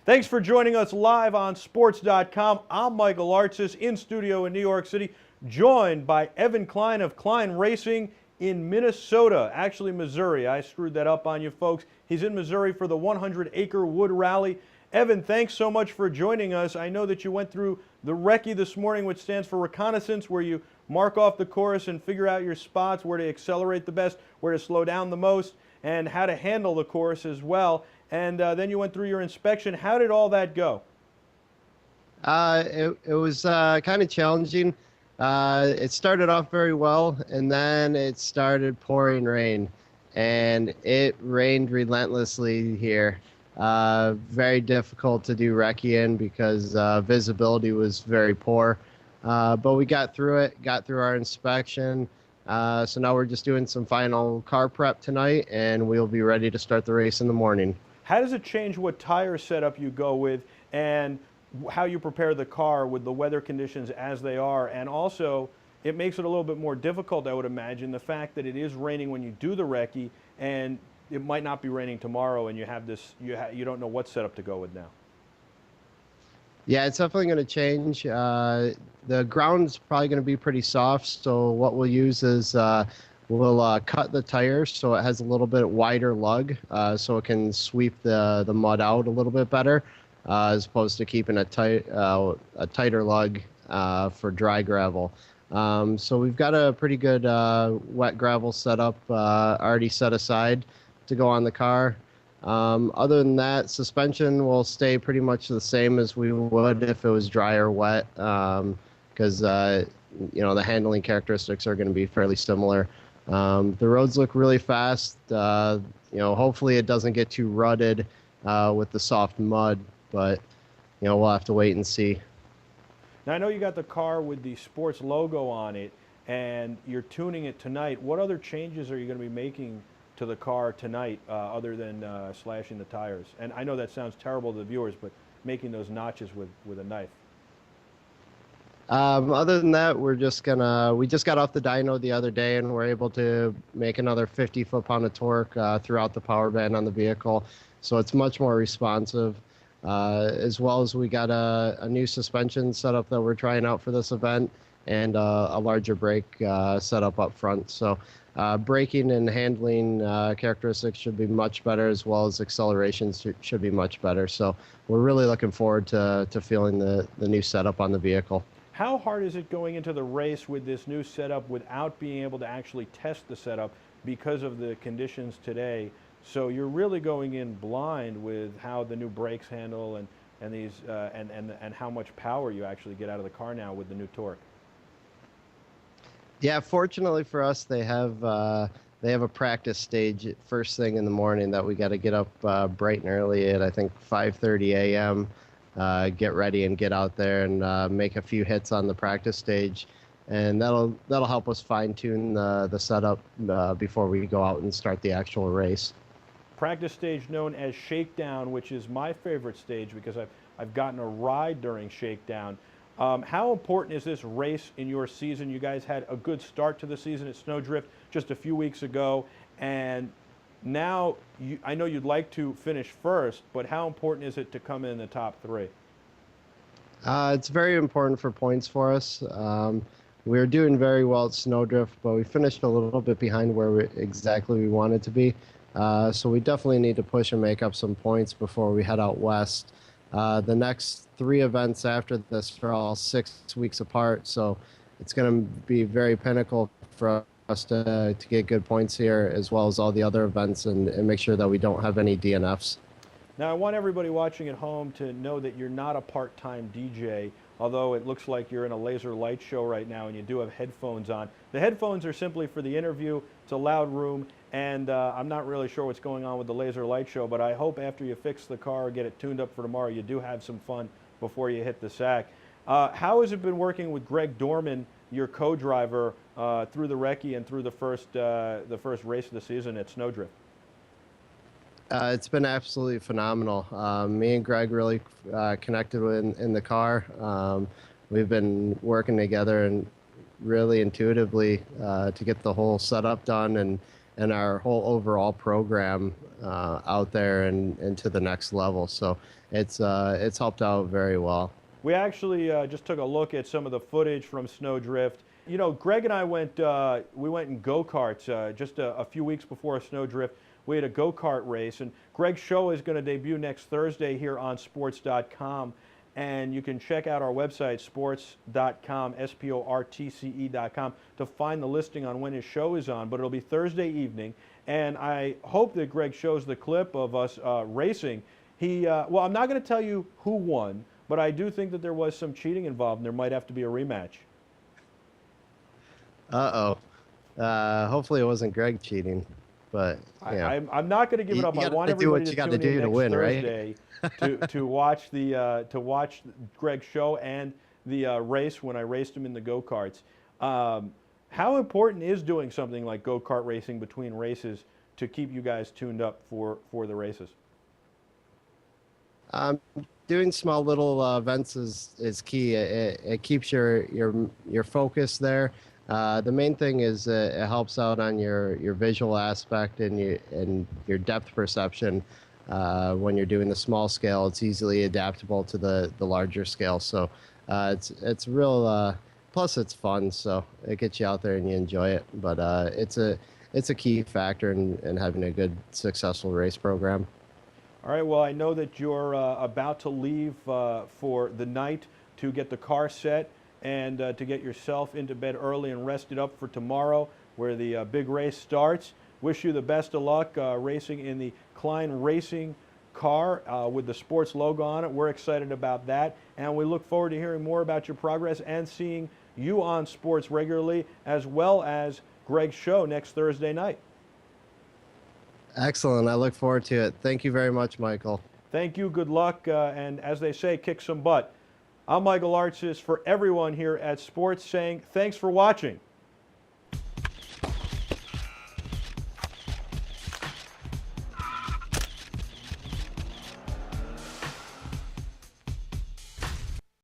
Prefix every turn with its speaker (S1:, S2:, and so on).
S1: Thanks for joining us live on sports.com. I'm Michael Artsis in studio in New York City, joined by Evan Cline of Cline Racing in Minnesota, actually Missouri. I screwed that up on you folks. He's in Missouri for the 100 Acre Wood Rally. Evan, thanks so much for joining us. I know that you went through the recce this morning, which stands for reconnaissance, where you mark off the course and figure out your spots, where to accelerate the best, where to slow down the most, and how to handle the course as well. And then you went through your inspection. How did all that go?
S2: It was kind of challenging. It started off very well, and then it started pouring rain, and it rained relentlessly here. Very difficult to do recce in because visibility was very poor. But we got through it, got through our inspection. So now we're just doing some final car prep tonight, and we'll be ready to start the race in the morning.
S1: How does it change what tire setup you go with and how you prepare the car with the weather conditions as they are? And also, it makes it a little bit more difficult, I would imagine, the fact that it is raining when you do the recce, and it might not be raining tomorrow, and you have this, you don't know what setup to go with now.
S2: Yeah, it's definitely going to change. The ground's probably going to be pretty soft, so what we'll use is we'll cut the tires so it has a little bit wider lug, so it can sweep the mud out a little bit better, as opposed to keeping a tighter lug for dry gravel. So we've got a pretty good wet gravel setup already set aside to go on the car. Other than that, suspension will stay pretty much the same as we would if it was dry or wet, because you know, the handling characteristics are going to be fairly similar. The roads look really fast. You know, hopefully it doesn't get too rutted with the soft mud, but you know, we'll have to wait and see.
S1: Now, I know you got the car with the sports logo on it, and you're tuning it tonight. What other changes are you going to be making to the car tonight, other than slashing the tires? And I know that sounds terrible to the viewers, but making those notches with a knife.
S2: Other than that, we just got off the dyno the other day, and we're able to make another 50 foot-pound of torque throughout the power band on the vehicle. So it's much more responsive. As well as we got a new suspension setup that we're trying out for this event, and a larger brake setup up front. So braking and handling characteristics should be much better, as well as acceleration should be much better. So we're really looking forward to feeling the new setup on the vehicle.
S1: How hard is it going into the race with this new setup without being able to actually test the setup because of the conditions today? So you're really going in blind with how the new brakes handle and these and how much power you actually get out of the car now with the new torque.
S2: Yeah, fortunately for us, they have a practice stage first thing in the morning that we got to get up bright and early at, I think, 5:30 a.m. Get ready and get out there and make a few hits on the practice stage, and that'll help us fine tune the setup before we go out and start the actual race.
S1: Practice stage known as shakedown, which is my favorite stage because I've gotten a ride during shakedown. How important is this race in your season? You guys had a good start to the season at Snowdrift just a few weeks ago, and now I know you'd like to finish first, but how important is it to come in the top three?
S2: It's very important for points for us. We were doing very well at Snowdrift, but we finished a little bit behind where exactly we wanted to be. So we definitely need to push and make up some points before we head out west. The next three events after this are all 6 weeks apart, so it's going to be very pinnacle for us to get good points here, as well as all the other events, and make sure that we don't have any DNFs.
S1: Now, I want everybody watching at home to know that you're not a part-time DJ, although it looks like you're in a laser light show right now and you do have headphones on. The headphones are simply for the interview. It's a loud room, and I'm not really sure what's going on with the laser light show, but I hope after you fix the car or get it tuned up for tomorrow, you do have some fun before you hit the sack. How has it been working with Greg Dorman, your co-driver, through the recce and through the first race of the season at Snowdrift?
S2: It's been absolutely phenomenal. Me and Greg really connected in the car. We've been working together and really intuitively to get the whole setup done and and our whole overall program out there and to the next level. So it's helped out very well.
S1: We actually just took a look at some of the footage from Snowdrift. You know, Greg and I went in go-karts just a few weeks before Snowdrift. We had a go-kart race, and Greg's show is going to debut next Thursday here on sports.com. And you can check out our website, sports.com, sportce.com, to find the listing on when his show is on. But it'll be Thursday evening, and I hope that Greg shows the clip of us racing. Well, I'm not going to tell you who won, but I do think that there was some cheating involved, and there might have to be a rematch.
S2: Hopefully it wasn't Greg cheating, but yeah.
S1: I'm not going to give it up. I want everybody to tune in next Thursday to watch Greg's show and the race when I raced him in the go-karts. How important is doing something like go-kart racing between races to keep you guys tuned up for the races?
S2: Doing small little events is key. It keeps your focus there. The main thing is it helps out on your visual aspect and your depth perception. When you're doing the small scale, it's easily adaptable to the larger scale. So it's real. Plus, it's fun, so it gets you out there and you enjoy it. But it's a key factor in having a good, successful race program.
S1: All right, well, I know that you're about to leave for the night to get the car set and to get yourself into bed early and rested up for tomorrow, where the big race starts. Wish you the best of luck racing in the Cline racing car with the sports logo on it. We're excited about that, and we look forward to hearing more about your progress and seeing you on sports regularly, as well as Greg's show next Thursday night.
S2: Excellent. I look forward to it. Thank you very much, Michael.
S1: Thank you. Good luck. And as they say, kick some butt. I'm Michael Artsis for everyone here at Sports saying thanks for watching.